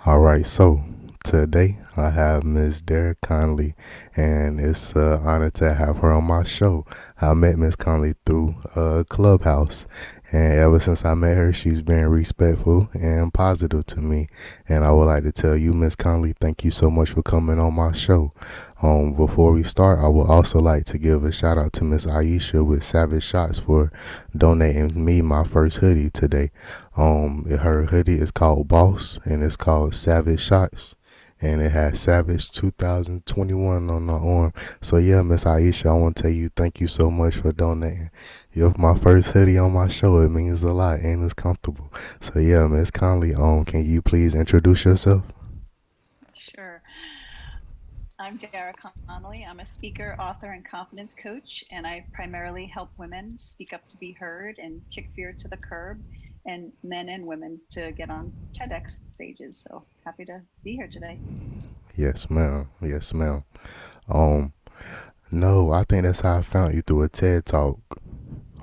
All right, so today I have Miss Dara Connolly, and it's an honor to have her on my show. I met Miss Connolly through Clubhouse, and ever since I met her, she's been respectful and positive to me. And I would like to tell you, Miss Connolly, thank you so much for coming on my show. Before we start, I would also like to give a shout out to Miss Aisha with Savage Shots for donating me my first hoodie today. Her hoodie is called Boss, and it's called Savage Shots, and it has Savage 2021 on the arm. So yeah, Miss Aisha, I want to tell you thank you so much for donating. You're my first hoodie on my show. It means a lot and it's comfortable. So yeah, Miss Conley, can you please introduce yourself? Sure. I'm Dara Connolly. I'm a speaker, author, and confidence coach, and I primarily help women speak up to be heard and kick fear to the curb, and men and women to get on TEDx stages. So happy to be here today. Yes, ma'am. Yes, ma'am. Um, no, I think that's how I found you through a TED Talk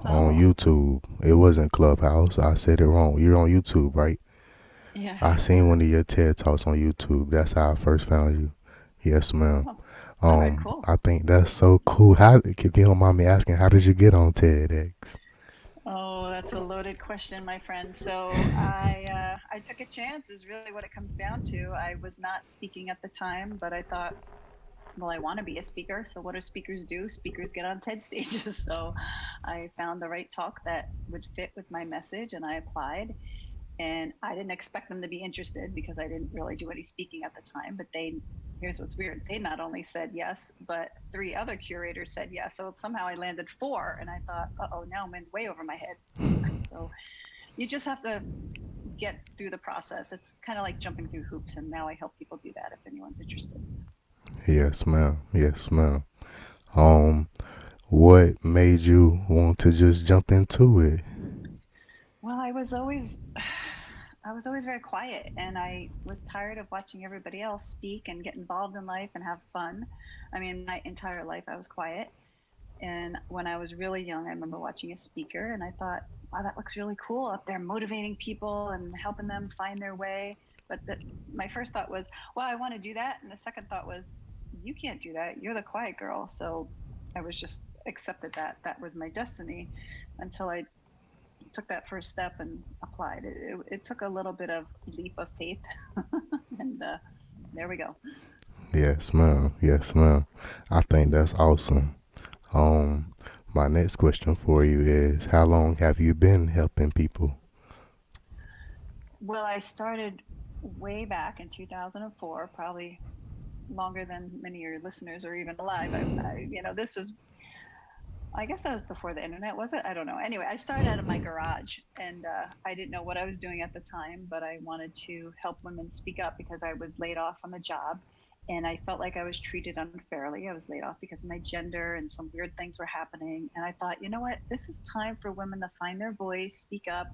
on Oh, YouTube. It wasn't Clubhouse. I said it wrong. You're on YouTube, right? yeah. I seen one of your TED Talks on YouTube. That's how I first found you. Yes, ma'am. Oh, all right, cool. I think that's so cool. How, if you don't mind me asking, how did you get on TEDx? Oh, that's a loaded question, my friend. So I took a chance. Is really what it comes down to. I was not speaking at the time, but I thought, well, I want to be a speaker. So what do speakers do? Speakers get on TED stages. So I found the right talk that would fit with my message and I applied. And I didn't expect them to be interested because I didn't really do any speaking at the time. But here's what's weird. They not only said yes, but three other curators said yes. So somehow I landed four. And I thought, oh, now I'm in way over my head. So you just have to get through the process. It's kind of like jumping through hoops. And now I help people do that if anyone's interested. Yes, ma'am. Yes, ma'am. Um, what made you want to just jump into it? Well, I was always very quiet and I was tired of watching everybody else speak and get involved in life and have fun. I mean, my entire life I was quiet. And when I was really young, I remember watching a speaker and I thought, wow, that looks really cool up there, motivating people and helping them find their way. But my first thought was, well, I want to do that. And the second thought was, you can't do that. You're the quiet girl. So I was just accepted that that was my destiny until I took that first step and applied. It took a little bit of leap of faith, and there we go. Yes, ma'am. Yes, ma'am. I think that's awesome. Um, my next question for you is, how long have you been helping people? Well, I started way back in 2004, probably longer than many of your listeners are even alive. This was, I guess that was before the internet, was it? I don't know. Anyway, I started out of my garage and I didn't know what I was doing at the time, but I wanted to help women speak up because I was laid off from a job and I felt like I was treated unfairly. I was laid off because of my gender and some weird things were happening. And I thought, you know what? This is time for women to find their voice, speak up.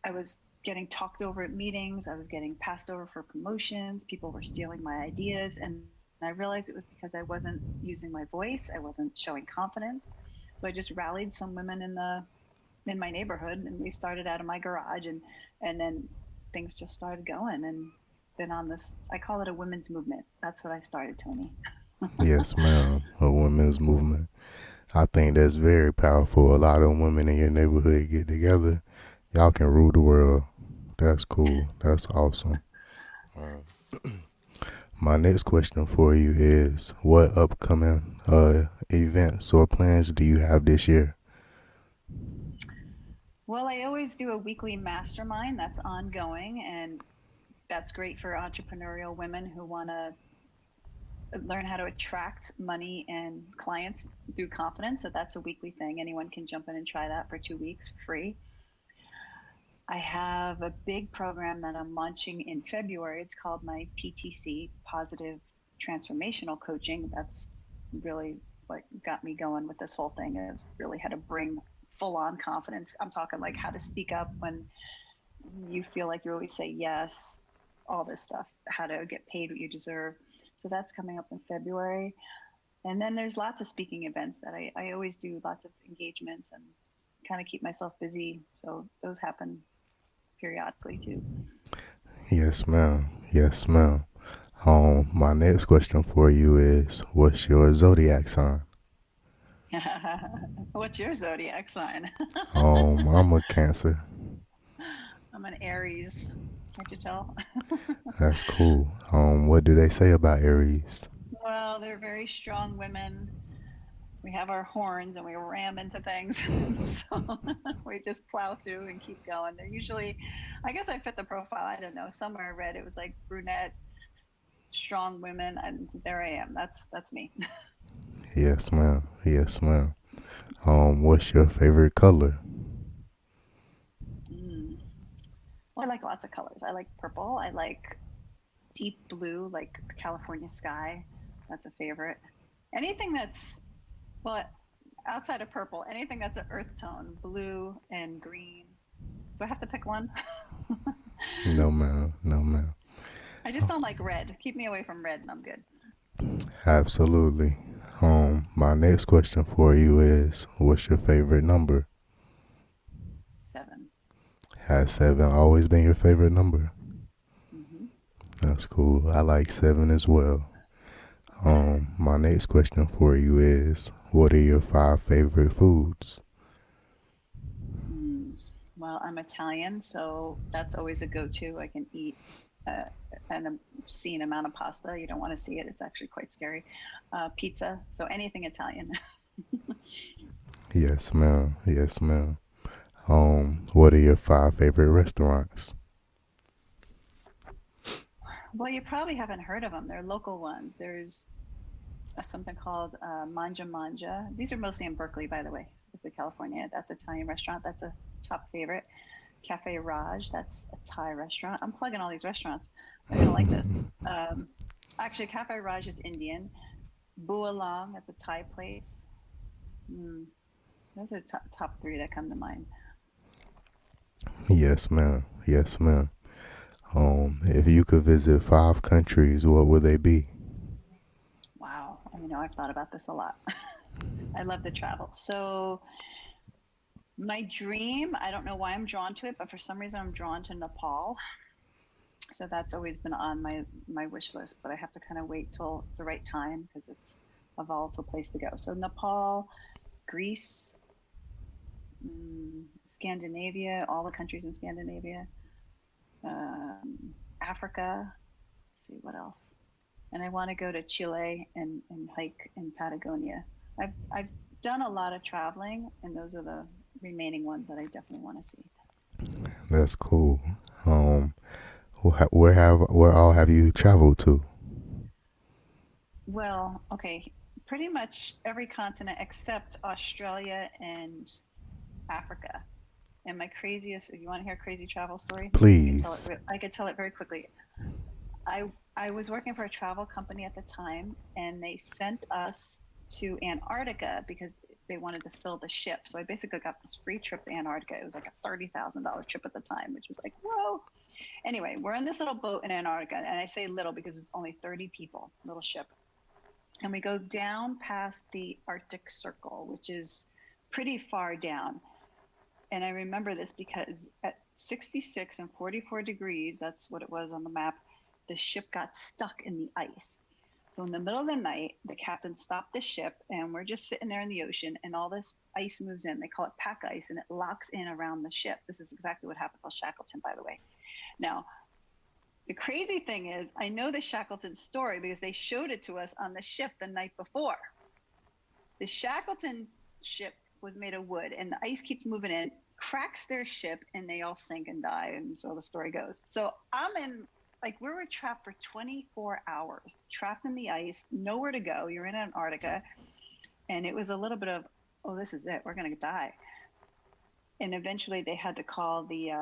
I was getting talked over at meetings. I was getting passed over for promotions. People were stealing my ideas. And I realized it was because I wasn't using my voice. I wasn't showing confidence. So I just rallied some women in my neighborhood and we started out of my garage and then things just started going and been on this, I call it a women's movement. That's what I started, Tony. Yes, ma'am. A women's movement. I think that's very powerful. A lot of women in your neighborhood get together. Y'all can rule the world. That's cool. That's awesome. My next question for you is, what upcoming events or plans do you have this year? Well, I always do a weekly mastermind that's ongoing and that's great for entrepreneurial women who want to learn how to attract money and clients through confidence. So that's a weekly thing. Anyone can jump in and try that for 2 weeks free. I have a big program that I'm launching in February. It's called my PTC, Positive Transformational Coaching. That's really what got me going with this whole thing of really how to bring full on confidence. I'm talking like how to speak up when you feel like you always say yes, all this stuff, how to get paid what you deserve. So that's coming up in February. And then there's lots of speaking events that I always do, lots of engagements and kind of keep myself busy. So those happen periodically too. Yes, ma'am. Yes, ma'am. My next question for you is, what's your zodiac sign? What's your zodiac sign? I'm a Cancer. I'm an Aries. Can't you tell? That's cool. What do they say about Aries? Well, they're very strong women. We have our horns and we ram into things. So we just plow through and keep going. They're usually, I guess I fit the profile. I don't know. Somewhere I read it was like brunette, strong women, and there I am. That's me. Yes, ma'am. Yes, ma'am. What's your favorite color? Mm. Well, I like lots of colors. I like purple. I like deep blue, like the California sky. That's a favorite. Anything that's, well, outside of purple, anything that's an earth tone, blue and green. Do I have to pick one? No, ma'am. No, ma'am. I just don't like red. Keep me away from red and I'm good. Absolutely. My next question for you is, what's your favorite number? 7. Has seven always been your favorite number? Mm-hmm. That's cool. I like seven as well. My next question for you is, what are your five favorite foods? Mm. Well, I'm Italian, so that's always a go-to. I can eat uh, an obscene amount of pasta. You don't want to see it; it's actually quite scary. Pizza, so anything Italian. Yes, ma'am. Yes, ma'am. What are your five favorite restaurants? Well, you probably haven't heard of them. They're local ones. There's something called Manja Manja. These are mostly in Berkeley, by the way, Berkeley, California. That's an Italian restaurant. That's a top favorite. Cafe Raj, that's a Thai restaurant. I'm plugging all these restaurants. They're going to like this. Um, Actually, Cafe Raj is Indian. Bualang, that's a Thai place. Mm, those are top three that come to mind. Yes, ma'am. Yes, ma'am. If you could visit five countries, what would they be? Wow. I've thought about this a lot. I love to travel. So, my dream, I don't know why I'm drawn to it, but for some reason I'm drawn to Nepal. So that's always been on my wish list, but I have to kind of wait till it's the right time because it's a volatile place to go. So Nepal, Greece, Scandinavia, all the countries in Scandinavia, Africa. Let's see what else. And I want to go to Chile and hike in Patagonia. I've done a lot of traveling, and those are the remaining ones that I definitely want to see. That's cool. Um, where all have you traveled to? Well, okay, pretty much every continent except Australia and Africa. And my craziest, if you want to hear a crazy travel story, I could tell it. Please. I could tell it very quickly. I was working for a travel company at the time, and they sent us to Antarctica because they wanted to fill the ship. So I basically got this free trip to Antarctica. It was like a $30,000 trip at the time, which was like, whoa. Anyway, we're in this little boat in Antarctica, and I say little because it was only 30 people, little ship. And we go down past the Arctic Circle, which is pretty far down. And I remember this because at 66 and 44 degrees, that's what it was on the map, the ship got stuck in the ice. So in the middle of the night, the captain stopped the ship and we're just sitting there in the ocean and all this ice moves in. They call it pack ice and it locks in around the ship. This is exactly what happened to Shackleton, by the way. Now, the crazy thing is, I know the Shackleton story because they showed it to us on the ship the night before. The Shackleton ship was made of wood, and the ice keeps moving in, cracks their ship, and they all sink and die. And so the story goes. So I'm in, like, we were trapped for 24 hours, trapped in the ice, nowhere to go. You're in Antarctica. And it was a little bit of, oh, this is it. We're going to die. And eventually they had to call the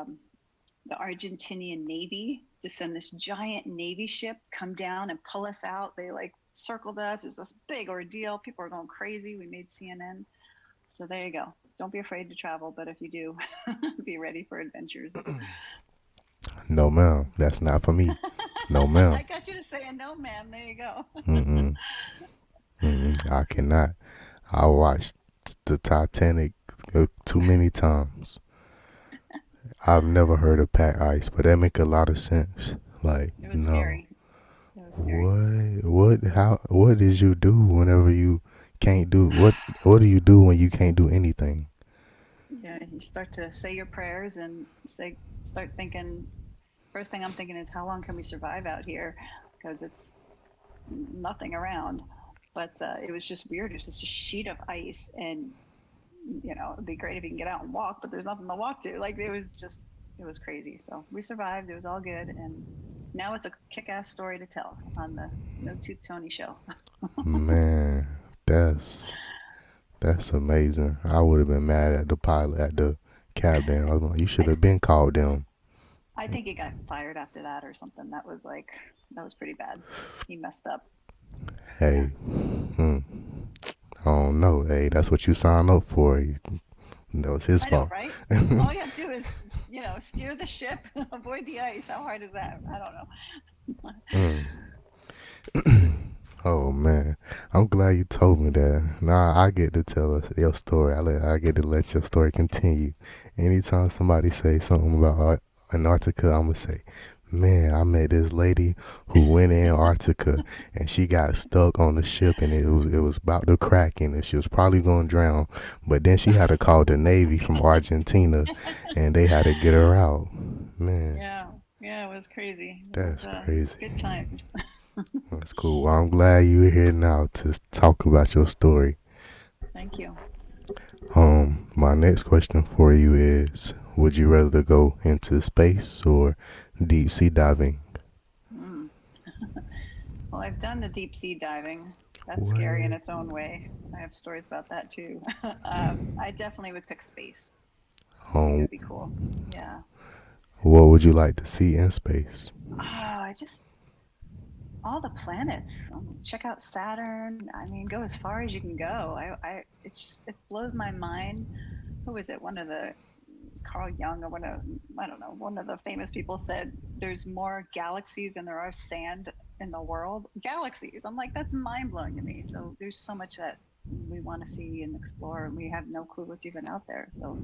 Argentinian Navy to send this giant Navy ship come down and pull us out. They like circled us. It was this big ordeal. People are going crazy. We made CNN. So there you go. Don't be afraid to travel, but if you do, be ready for adventures. No, ma'am. That's not for me. No, ma'am. I got you to say a no, ma'am. There you go. Mm-mm. Mm-mm. I cannot. I watched the Titanic too many times. I've never heard of pack ice, but that make a lot of sense. Like, It was no. scary. It was scary. What? What? How? What did you do whenever you can't do? What do you do when you can't do anything? Yeah, you start to say your prayers and start thinking. First thing I'm thinking is, how long can we survive out here? Because it's nothing around. But it was just weird. It was just a sheet of ice, and it'd be great if you can get out and walk, but there's nothing to walk to. Like it was crazy. So we survived. It was all good, and now it's a kick-ass story to tell on the No Tooth Tony show. Man, that's that's amazing. I would have been mad at the pilot, at the captain. I was like, you should I have been called them. I think he got fired after that or something. That was pretty bad. He messed up. Yeah. Hey, hmm, I don't know. Hey, that's what you signed up for. That was his I know, fault. right? All you have to do is, steer the ship, avoid the ice. How hard is that? I don't know. Mm. Oh man, I'm glad you told me that. Now I get to tell us your story. I get to let your story continue. Anytime somebody say something about Antarctica, I'm gonna say, man, I met this lady who went in Antarctica and she got stuck on the ship and it was about to crack and she was probably gonna drown. But then she had to call the Navy from Argentina and they had to get her out. Man, Yeah, yeah, it was crazy. It was that's crazy. good times. That's cool. Well, I'm glad you're here now to talk about your story. Thank you. My next question for you is: would you rather go into space or deep sea diving? Mm. Well, I've done the deep sea diving. That's scary in What? its own way. I have stories about that too. I definitely would pick space. I think it Um, would be cool. Yeah. what would you like to see in space? Oh, I just all the planets. Check out Saturn. I mean, go as far as you can go. It blows my mind. Who is it? One of the Carl Jung or I don't know, one of the famous people said there's more galaxies than there are sand in the world. Galaxies. I'm like, that's mind blowing to me. So there's so much that we want to see and explore, and we have no clue what's even out there. So,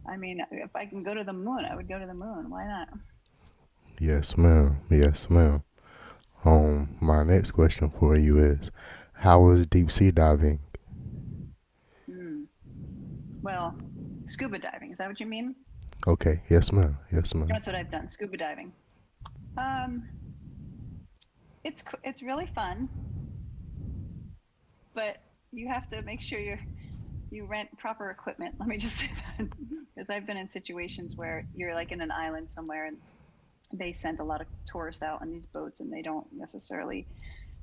I mean, if I can go to the moon, I would go to the moon. Why not? Yes, ma'am. Yes, ma'am. My next question for you is: how was deep sea diving? Hmm. Well, scuba diving. Is that what you mean? Okay. Yes, ma'am. Yes, ma'am. That's what I've done. Scuba diving. Um, it's really fun, but you have to make sure you rent proper equipment. Let me just say that because I've been in situations where you're like in an island somewhere and they send a lot of tourists out on these boats and they don't necessarily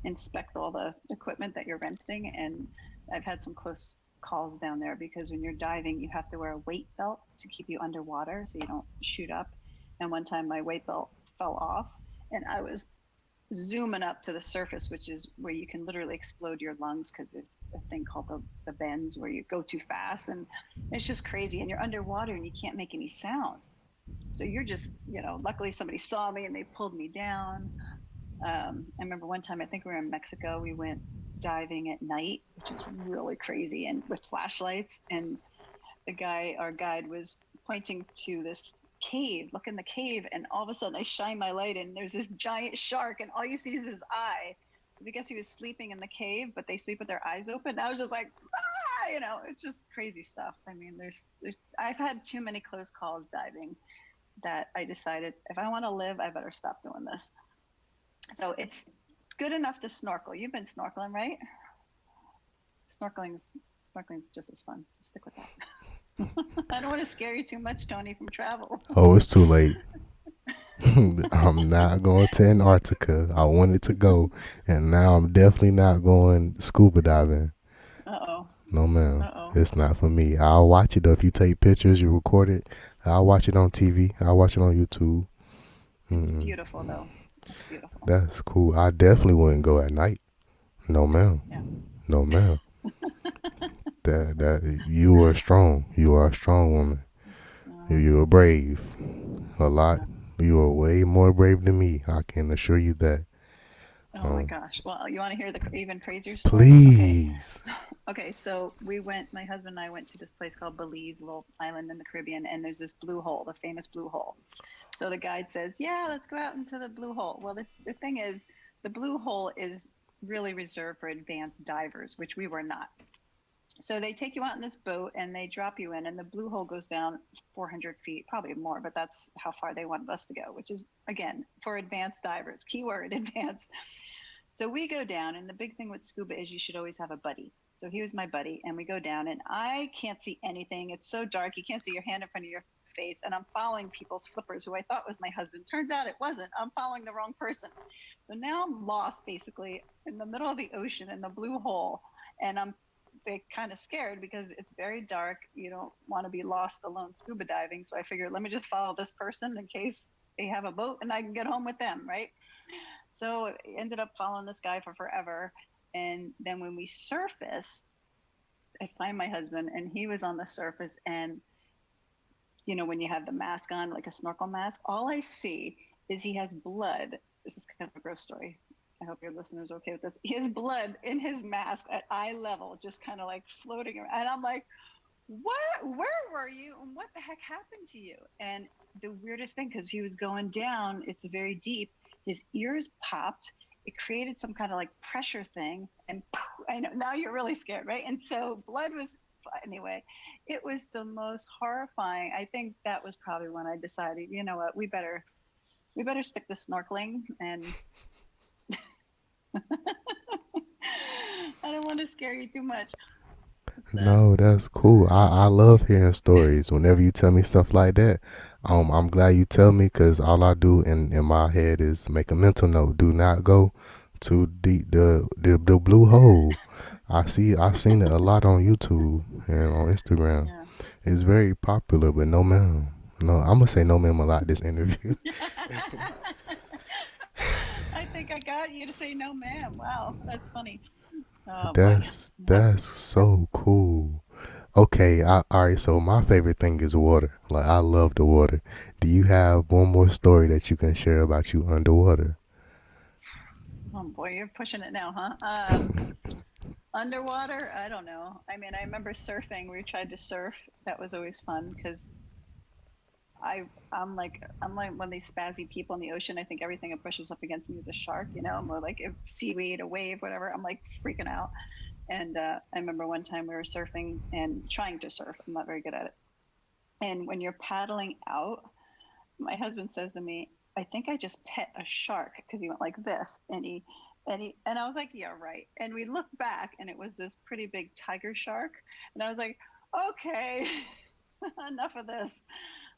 inspect all the equipment that you're renting. And I've had some close calls down there because when you're diving, you have to wear a weight belt to keep you underwater so you don't shoot up. And one time my weight belt fell off and I was zooming up to the surface, which is where you can literally explode your lungs because it's a thing called the bends where you go too fast and it's just crazy. And you're underwater and you can't make any sound. So you're just, luckily somebody saw me and they pulled me down. I remember one time, I think we were in Mexico, we went diving at night, which is really crazy, and with flashlights. And our guide was pointing to this cave, look in the cave. And all of a sudden I shine my light and there's this giant shark and all you see is his eye. I guess he was sleeping in the cave, but they sleep with their eyes open. And I was just like, it's just crazy stuff. I mean, I've had too many close calls diving that I decided if I want to live, I better stop doing this. So it's good enough to snorkel. You've been snorkeling, right? Snorkeling's just as fun. So stick with that. I don't want to scare you too much, Tony, from travel. Oh, it's too late. I'm not going to Antarctica. I wanted to go, and now I'm definitely not going scuba diving. Uh-oh. No, ma'am. Uh-oh. It's not for me. I'll watch it though. If you take pictures, you record it. I'll watch it on TV. I'll watch it on YouTube. It's Mm-mm. beautiful though. It's beautiful. That's cool. I definitely wouldn't go at night. No, ma'am. Yeah. No, ma'am. That you are strong. You are a strong woman. Uh, You are brave. A lot. yeah. You are way more brave than me. I can assure you that. Oh my Um, gosh. Well, you want to hear the even crazier story? Okay. please. Okay, so my husband and I went to this place called Belize, a little island in the Caribbean, and there's this blue hole, the famous blue hole. So the guide says, "Yeah, let's go out into the blue hole." Well, the thing is, the blue hole is really reserved for advanced divers, which we were not. So they take you out in this boat and they drop you in, and the blue hole goes down 400 feet, probably more, but that's how far they wanted us to go, which is, again, for advanced divers. Keyword advanced. So we go down, and the big thing with scuba is you should always have a buddy. So he was my buddy, and we go down, and I can't see anything. It's so dark, you can't see your hand in front of your face. And I'm following people's flippers, who I thought was my husband. Turns out it wasn't. I'm following the wrong person. So now I'm lost basically in the middle of the ocean in the blue hole, and I'm kind of scared because it's very dark. You don't want to be lost alone scuba diving. So I figured, let me just follow this person in case they have a boat and I can get home with them, right? So I ended up following this guy for forever. And then when we surfaced, I find my husband, and he was on the surface. And, when you have the mask on, like a snorkel mask, all I see is he has blood. This is kind of a gross story. I hope your listeners are okay with this. He has blood in his mask at eye level, just kind of like floating around. And I'm like, what? Where were you? And what the heck happened to you? And the weirdest thing, because he was going down, it's very deep. His ears popped. It created some kind of like pressure thing, and poof, I know now you're really scared, right? And so blood was anyway. It was the most horrifying. I think that was probably when I decided, you know what, we better stick to snorkeling, and I don't want to scare you too much. It's No, that's cool. I love hearing stories. Whenever you tell me stuff like that, I'm glad you tell me because all I do in my head is make a mental note. Do not go to the blue hole. I've seen it a lot on YouTube and on Instagram. yeah. It's very popular, but no ma'am. No, I'm gonna say no ma'am a lot this interview. I think I got you to say no, ma'am. Wow, that's funny. Oh boy. Yep. That's so cool. Okay, all right. So my favorite thing is water. Like I love the water. Do you have one more story that you can share about you underwater? Oh boy, you're pushing it now, huh? Underwater? I don't know. I mean, I remember surfing. We tried to surf. That was always fun because I'm like one of these spazzy people in the ocean. I think everything that pushes up against me is a shark. I'm more like a seaweed, a wave, whatever. I'm like freaking out. And I remember one time we were surfing and trying to surf. I'm not very good at it. And when you're paddling out, my husband says to me, "I think I just pet a shark," because he went like this, and I was like, "Yeah, right." And we looked back, and it was this pretty big tiger shark, and I was like, "Okay, enough of this."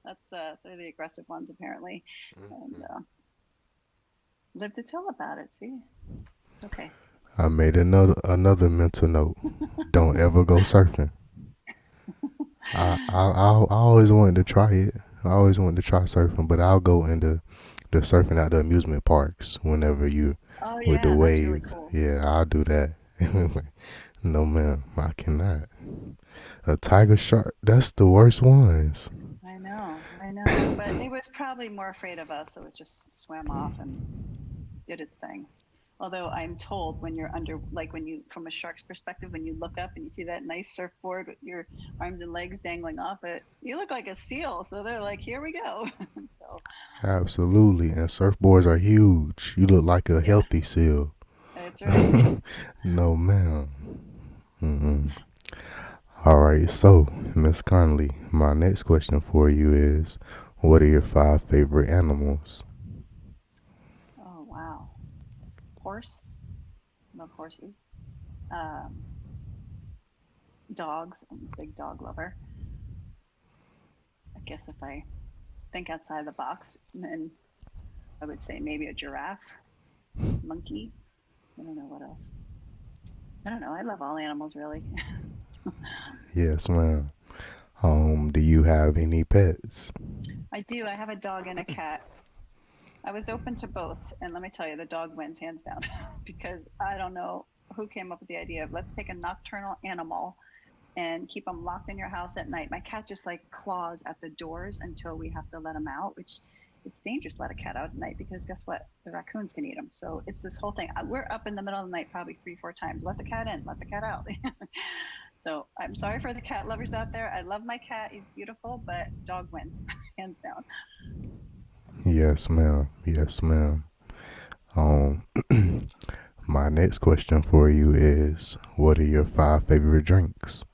That's they're the aggressive ones apparently, and live to tell about it. See, it's okay. I made another mental note. Don't ever go surfing. I always wanted to try it. I always wanted to try surfing, but I'll go into the surfing at the amusement parks whenever you Oh with the yeah, that's really waves. cool. Yeah, I'll do that. No, ma'am, I cannot. A tiger shark, that's the worst ones. I know, but it was probably more afraid of us, so it just swam off and did its thing. Although I'm told when you're under, like when you, from a shark's perspective, when you look up and you see that nice surfboard with your arms and legs dangling off it, you look like a seal. So they're like, here we go. So, Absolutely, and surfboards are huge. You look like a yeah, healthy seal. that's right. No, ma'am. Mm-mm. All right, so Miss Connolly, my next question for you is, what are your five favorite animals? Oh, wow. Horse. Love horses. Um, Dogs. I'm a big dog lover. I guess if I think outside the box, then I would say maybe a giraffe, monkey. I don't know what else. I don't know. I love all animals, really. Yes, ma'am. Do you have any pets? I do. I have a dog and a cat. I was open to both, and let me tell you, the dog wins hands down because I don't know who came up with the idea of let's take a nocturnal animal and keep them locked in your house at night. My cat just like claws at the doors until we have to let him out, which it's dangerous to let a cat out at night because guess what? The raccoons can eat them. So it's this whole thing. We're up in the middle of the night probably 3, 4 times. Let the cat in, let the cat out. So I'm sorry for the cat lovers out there. I love my cat. He's beautiful, but dog wins, hands down. Yes, ma'am. Yes, ma'am. Um, my next question for you is, what are your five favorite drinks?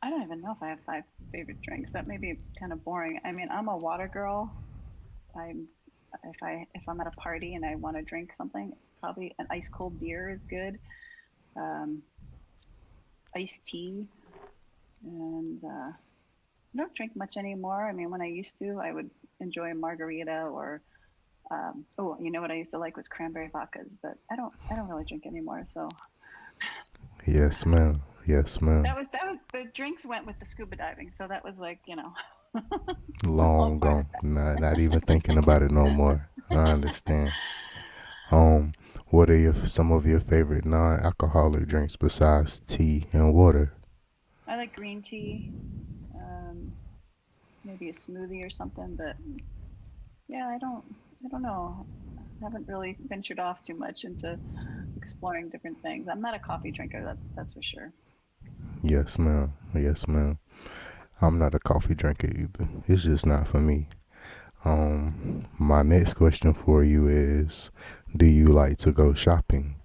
I don't even know if I have 5 favorite drinks. That may be kind of boring. I mean, I'm a water girl. I'm if I'm at a party and I want to drink something, probably an ice cold beer is good. Um, iced tea, and I don't drink much anymore. I mean, when I used to, I would enjoy a margarita or oh, you know what I used to like was cranberry vodkas, but I don't really drink anymore. So Yes, ma'am. Yes, ma'am. that was the drinks went with the scuba diving, so that was like all Long part of gone. Not even thinking about it no more. I understand. Um, what are some of your favorite non-alcoholic drinks besides tea and water? I like green tea, um, maybe a smoothie or something, but yeah, I don't know. I haven't really ventured off too much into exploring different things. I'm not a coffee drinker, that's for sure. Yes, ma'am. Yes, ma'am. I'm not a coffee drinker either. It's just not for me. My next question for you is, do you like to go shopping?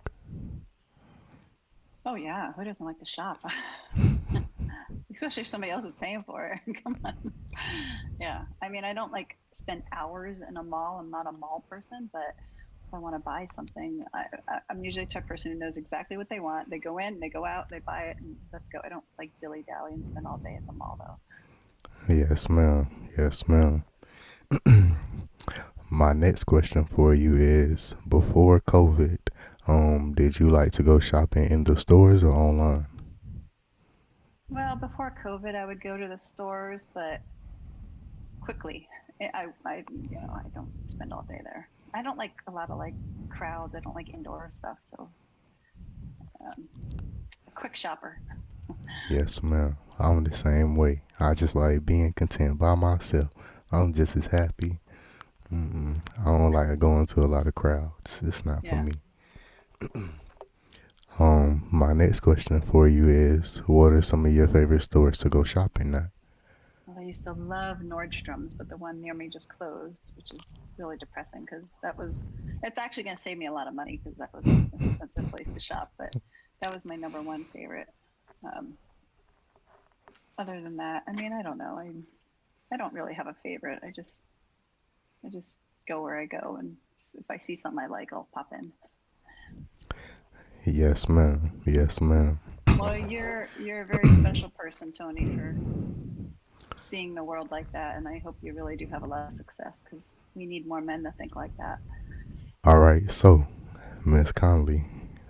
Oh yeah, who doesn't like to shop? Especially if somebody else is paying for it. Come on. Yeah. I mean, I don't like spend hours in a mall. I'm not a mall person, but if I want to buy something, I'm usually the type of person who knows exactly what they want. They go in, they go out, they buy it, and let's go. I don't like dilly dally and spend all day at the mall though. Yes, ma'am. Yes, ma'am. My next question for you is, before COVID, did you like to go shopping in the stores or online? Well, before COVID, I would go to the stores, but quickly. I don't spend all day there. I don't like a lot of like crowds. I don't like indoor stuff. So, um, a quick shopper. Yes, ma'am. I'm the same way. I just like being content by myself. I'm just as happy. I don't like going to a lot of crowds. It's not for Yeah. me. My next question for you is, what are some of your favorite stores to go shopping at? Well, I used to love Nordstrom's, but the one near me just closed, which is really depressing because it's actually going to save me a lot of money because that was an expensive place to shop. But that was my number one favorite. Um, other than that, I mean, I don't know. I don't really have a favorite. I just go where I go, and if I see something I like, I'll pop in. Yes, ma'am. Yes, ma'am. Well, you're a very special person, Tony, for seeing the world like that, and I hope you really do have a lot of success because we need more men to think like that. All right, so Miss Connolly,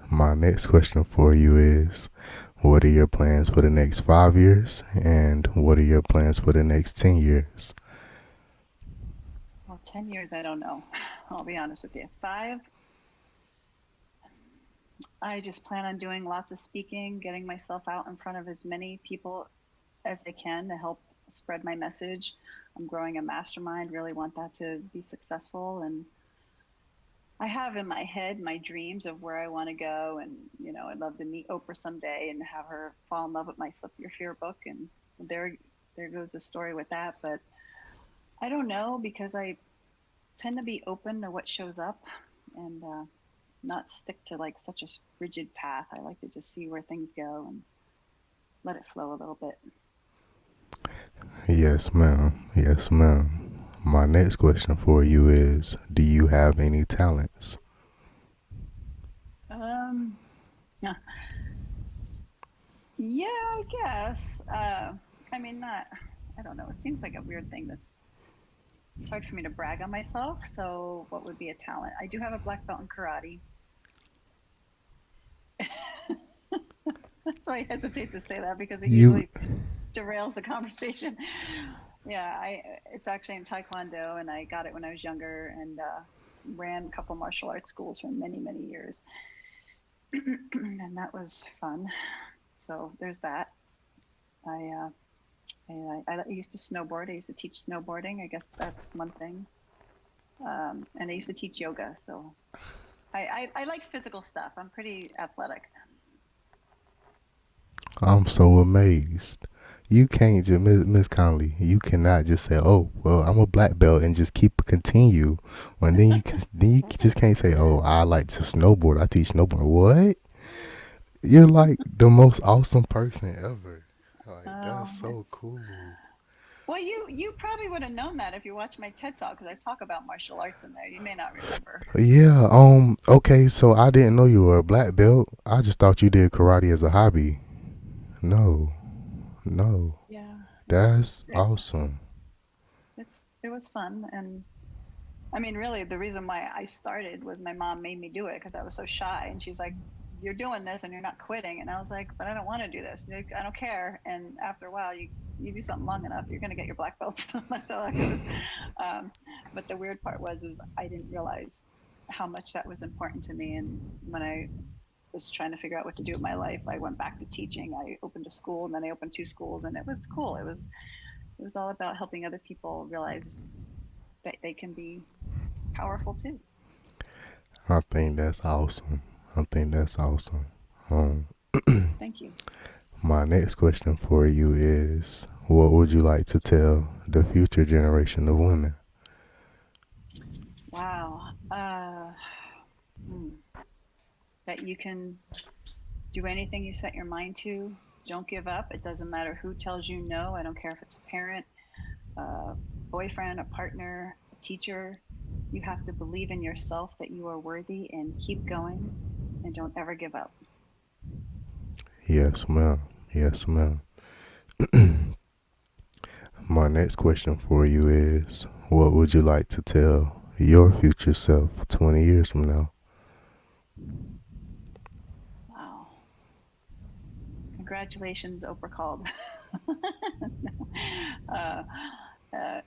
my next question for you is, what are your plans for the next 5 years, and what are your plans for the next 10 years? Well, 10 years, I don't know. I'll be honest with you. 5, I just plan on doing lots of speaking, getting myself out in front of as many people as I can to help spread my message. I'm growing a mastermind, really want that to be successful. And I have in my head my dreams of where I want to go. And, I'd love to meet Oprah someday and have her fall in love with my Flip Your Fear book. And there goes the story with that. But I don't know because I tend to be open to what shows up and not stick to like such a rigid path. I like to just see where things go and let it flow a little bit. Yes, ma'am. Yes, ma'am. My next question for you is, do you have any talents? Um, yeah, yeah, I guess. I mean, not. I don't know. It seems like a weird thing. It's hard for me to brag on myself. So, what would be a talent? I do have a black belt in karate. That's why I hesitate to say that because it You usually derails the conversation. Yeah, it's actually in Taekwondo, and I got it when I was younger, and ran a couple martial arts schools for many, many years, and that was fun. So there's that. I And I used to snowboard. I used to teach snowboarding. I guess that's one thing. And I used to teach yoga. So I like physical stuff. I'm pretty athletic. I'm so amazed. You can't just Miss Conley. You cannot just say, "Oh, well, I'm a black belt," and just keep continue. When then you just can't say, "Oh, I like to snowboard. I teach snowboard." What? You're like the most awesome person ever. Like that's Oh, so it's cool. well, you probably would have known that if you watched my TED talk because I talk about martial arts in there. You may not remember. Yeah. Okay. So I didn't know you were a black belt. I just thought you did karate as a hobby. No. No. Yeah, That's awesome. it was fun, and I mean, really, the reason why I started was my mom made me do it because I was so shy, and she's like, "You're doing this, and you're not quitting." And I was like, "But I don't want to do this. Like, I don't care." And after a while, you do something long enough, you're gonna get your black belt. So that's how that goes. Um, but the weird part was I didn't realize how much that was important to me. And when I was trying to figure out what to do with my life, I went back to teaching. I opened a school, and then I opened two schools, and it was cool. It was all about helping other people realize that they can be powerful too. I think that's awesome. I think that's awesome. Um, Thank you. my next question for you is, what would you like to tell the future generation of women? Wow. Hmm. That you can do anything you set your mind to. Don't give up. It doesn't matter who tells you no. I don't care if it's a parent, a boyfriend, a partner, a teacher. You have to believe in yourself that you are worthy and keep going and don't ever give up. Yes, ma'am. Yes, ma'am. My next question for you is, what would you like to tell your future self 20 years from now? Wow. Congratulations, Oprah called. uh, uh,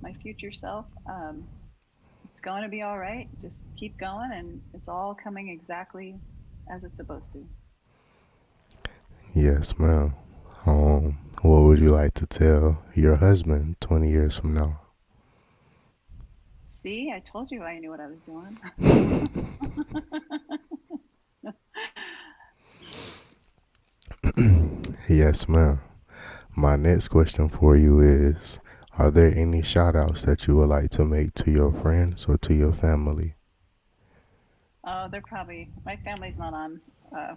my future self. It's going to be all right. Just keep going, and it's all coming exactly as it's supposed to. Yes, ma'am. What would you like to tell your husband 20 years from now? See, I told you I knew what I was doing. Yes, ma'am. My next question for you is, are there any shout outs that you would like to make to your friends or to your family? Oh, they're probably my family's not on uh,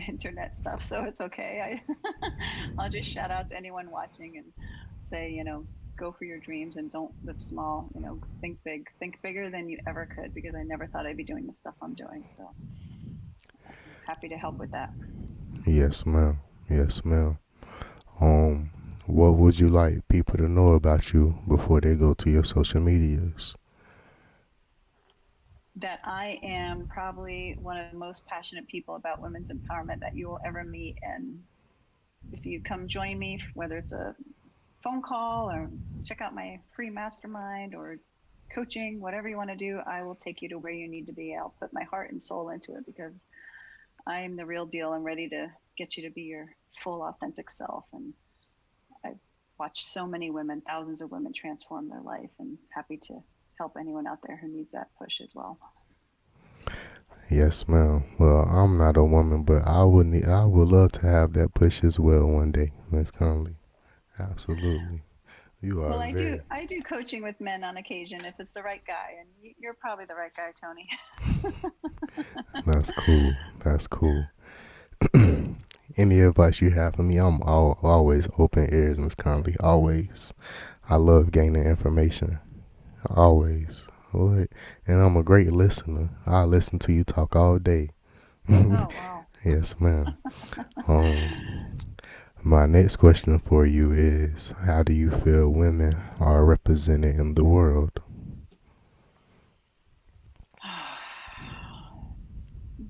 internet stuff, so it's okay. I'll just shout out to anyone watching and say, go for your dreams and don't live small. Think big, think bigger than you ever could, because I never thought I'd be doing the stuff I'm doing. So happy to help with that. Yes, ma'am. Yes, ma'am. Um, what would you like people to know about you before they go to your social medias? That I am probably one of the most passionate people about women's empowerment that you will ever meet. And if you come join me, whether it's a phone call or check out my free mastermind or coaching, whatever you want to do, I will take you to where you need to be. I'll put my heart and soul into it because I'm the real deal. I'm ready to get you to be your full, authentic self. And I've watched so many women, thousands of women transform their life, and happy to help anyone out there who needs that push as well. Yes, ma'am. Well, I'm not a woman, but I would love to have that push as well one day, Miss Conley. Absolutely. You are Well, very. I do coaching with men on occasion if it's the right guy, and you're probably the right guy, Tony. That's cool. That's cool. Any advice you have for me? Always open ears, Miss Conley. Always. I love gaining information. Always. What? And I'm a great listener. I listen to you talk all day. Oh, wow. Yes, ma'am. Um, my next question for you is, how do you feel women are represented in the world?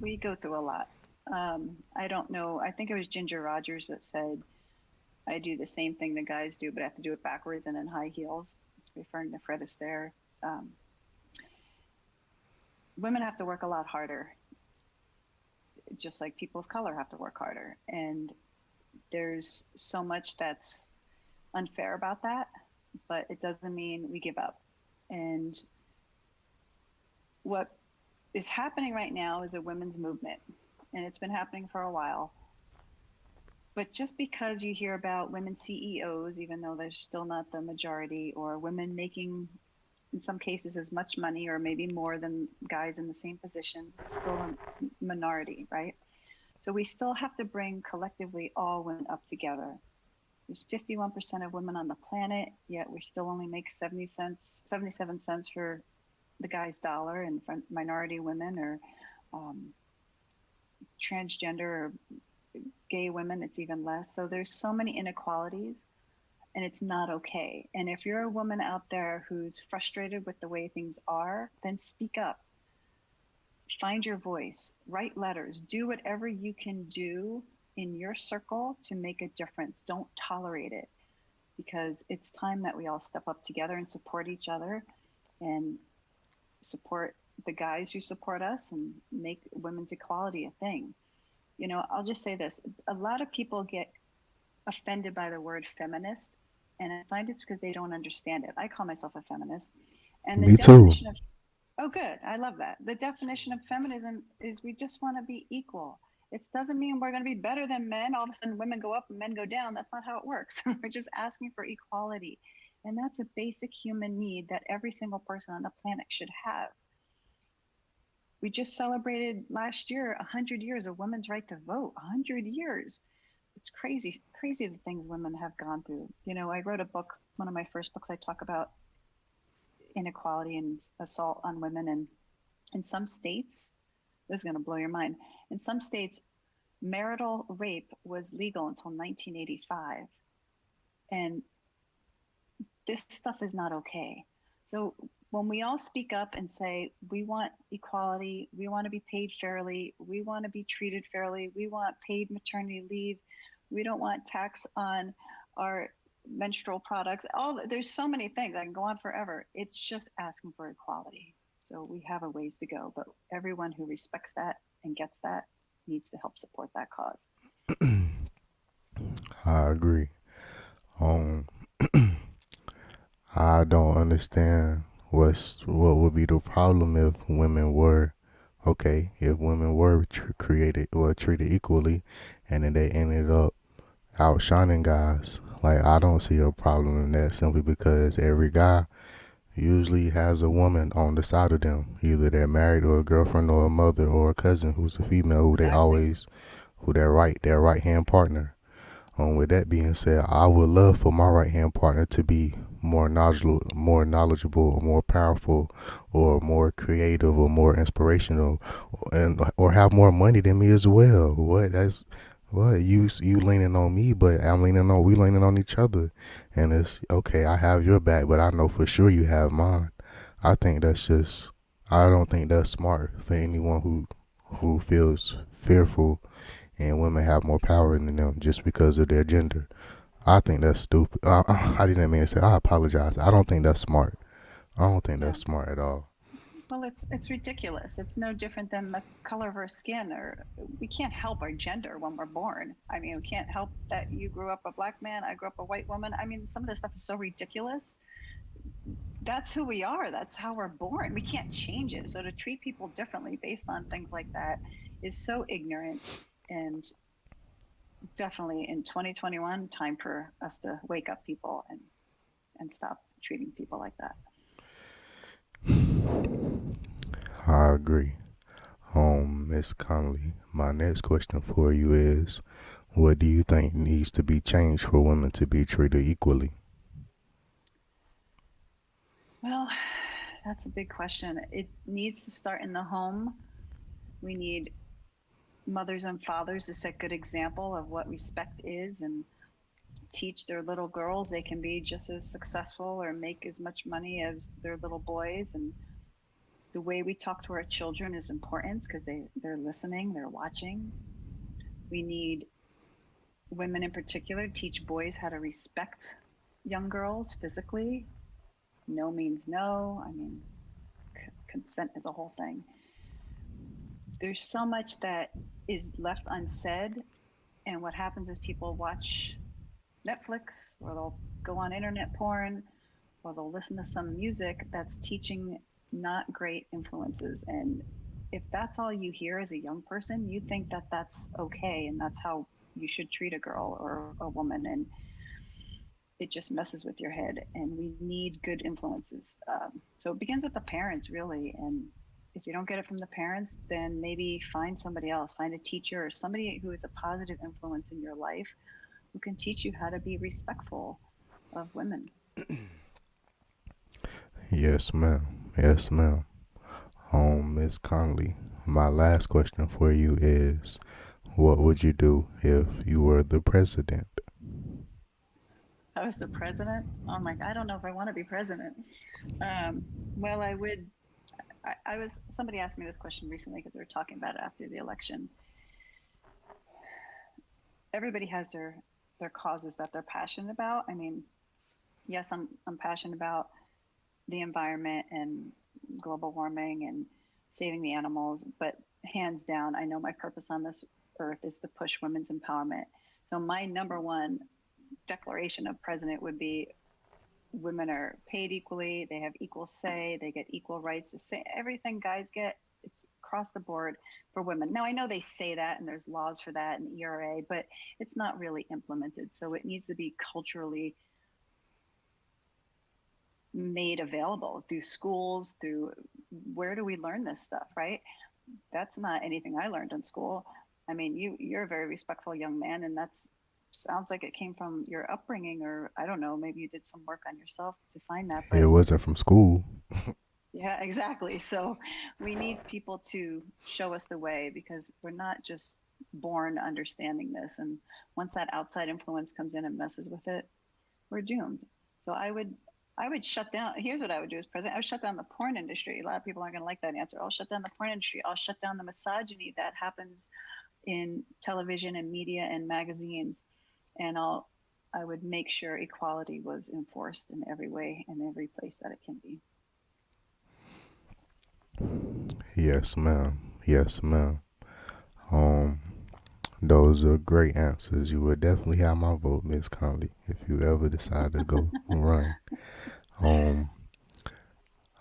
We go through a lot. I don't know. I think it was Ginger Rogers that said, I do the same thing the guys do, but I have to do it backwards and in high heels, referring to Fred Astaire. Um, Women have to work a lot harder, just like people of color have to work harder. And there's so much that's unfair about that, but it doesn't mean we give up. And what is happening right now is a women's movement, and it's been happening for a while. But just because you hear about women CEOs, even though they're still not the majority, or women making, in some cases, as much money or maybe more than guys in the same position, it's still a minority, right? So we still have to bring collectively all women up together. There's 51% of women on the planet, yet we still only make 70 cents, 77 cents for the guy's dollar, and for minority women or um, transgender or gay women, it's even less. So there's so many inequalities, and it's not okay. And if you're a woman out there who's frustrated with the way things are, then speak up. Find your voice, write letters, do whatever you can do in your circle to make a difference. Don't tolerate it, because it's time that we all step up together and support each other and support the guys who support us and make women's equality a thing. I'll just say this: a lot of people get offended by the word feminist, and I find it's because they don't understand it. I call myself a feminist, and the Me too. definition of oh, good, I love that. The definition of feminism is we just want to be equal. It doesn't mean we're going to be better than men. All of a sudden, women go up and men go down. That's not how it works. We're just asking for equality. And that's a basic human need that every single person on the planet should have. We just celebrated last year 100 years of women's right to vote. 100 years. It's crazy, crazy the things women have gone through. I wrote a book, one of my first books. I talk about inequality and assault on women. And in some states, this is going to blow your mind. In some states, marital rape was legal until 1985. And this stuff is not okay. So when we all speak up and say, we want equality, we want to be paid fairly, we want to be treated fairly, we want paid maternity leave, we don't want tax on our menstrual products. There's so many things. I can go on forever. It's just asking for equality. So we have a ways to go, but everyone who respects that and gets that needs to help support that cause. I agree. Um, I don't understand what would be the problem if women were okay. If women were created or treated equally, and then they ended up outshining guys. Like I don't see a problem in that simply because every guy usually has a woman on the side of them. Either they're married or a girlfriend or a mother or a cousin who's a female who they Exactly. always who their right hand partner. With that being said, I would love for my right hand partner to be more knowledgeable, or more powerful, or more creative, or more inspirational, and or have more money than me as well. What you leaning on me, but we leaning on each other, and it's okay. I have your back, but I know for sure you have mine. I think that's just. I don't think that's smart for anyone who feels fearful and women have more power than them just because of their gender. I think that's stupid. I didn't mean to say. I apologize. I don't think that's smart. I don't think Yeah. that's smart at all. Well, it's ridiculous. It's no different than the color of our skin, or we can't help our gender when we're born. I mean, we can't help that you grew up a black man, I grew up a white woman. I mean, some of this stuff is so ridiculous. That's who we are. That's how we're born. We can't change it. So to treat people differently based on things like that is so ignorant. And definitely in 2021, time for us to wake up, people, and stop treating people like that. I agree. Miss Connolly, my next question for you is, what do you think needs to be changed for women to be treated equally? Well, that's a big question. It needs to start in the home. We need mothers and fathers to set good example of what respect is and teach their little girls they can be just as successful or make as much money as their little boys. And the way we talk to our children is important because they're listening, they're watching. We need women in particular teach boys how to respect young girls physically. No means no. I mean, consent is a whole thing. There's so much that is left unsaid, and what happens is people watch Netflix, or they'll go on internet porn, or they'll listen to some music that's teaching not great influences. And if that's all you hear as a young person, you think that that's okay and that's how you should treat a girl or a woman. And it just messes with your head. And we need good influences. So it begins with the parents, really. And if you don't get it from the parents, then maybe find somebody else, find a teacher or somebody who is a positive influence in your life who can teach you how to be respectful of women. Yes, ma'am. Yes, ma'am. Miss Connolly, my last question for you is, what would you do if you were the president? I was the president. I'm like, I don't know if I want to be president. Um, well, I would. I was. Somebody asked me this question recently because we were talking about it after the election. Everybody has their causes that they're passionate about. I mean, yes, I'm passionate about the environment and global warming and saving the animals, but hands down, I know my purpose on this earth is to push women's empowerment. So my number one declaration of president would be women are paid equally, they have equal say, they get equal rights, the same everything guys get. It's across the board for women. Now I know they say that and there's laws for that in the ERA, but it's not really implemented. So it needs to be culturally made available through schools, through where do we learn this stuff, right? That's not anything I learned in school. I mean, you're a very respectful young man, and that's sounds like it came from your upbringing, or I don't know, maybe you did some work on yourself to find that. It But wasn't from school. yeah, exactly. So we need people to show us the way because we're not just born understanding this. And once that outside influence comes in and messes with it, we're doomed. So I would shut down. Here's what I would do as president. I would shut down the porn industry. A lot of people aren't going to like that answer. I'll shut down the porn industry. I'll shut down the misogyny that happens in television and media and magazines, and I would make sure equality was enforced in every way in every place that it can be. Yes, ma'am. Yes, ma'am. Um, those are great answers. You would definitely have my vote, Miss Conley, if you ever decide to go run. Um,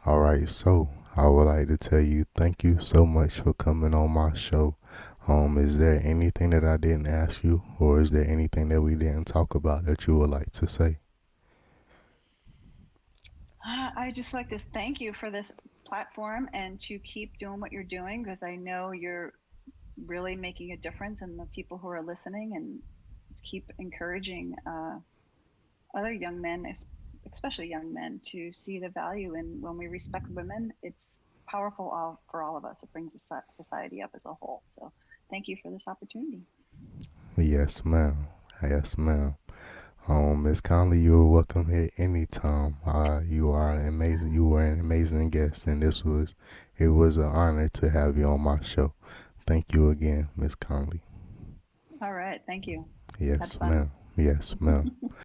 all right. So I would like to tell you thank you so much for coming on my show. Is there anything that I didn't ask you, or is there anything that we didn't talk about that you would like to say? I just like to thank you for this platform and to keep doing what you're doing because I know you're really making a difference in the people who are listening and keep encouraging other young men, especially young men, to see the value in when we respect women. It's powerful for all of us. It brings the society up as a whole. So thank you for this opportunity. Yes, ma'am. Yes, ma'am. Miss Conley, you're welcome here anytime. You are amazing. You were an amazing guest, and it was an honor to have you on my show. Thank you again, Miss Conley. All right. Thank you. Had Yes, fun. ma'am. Yes, ma'am.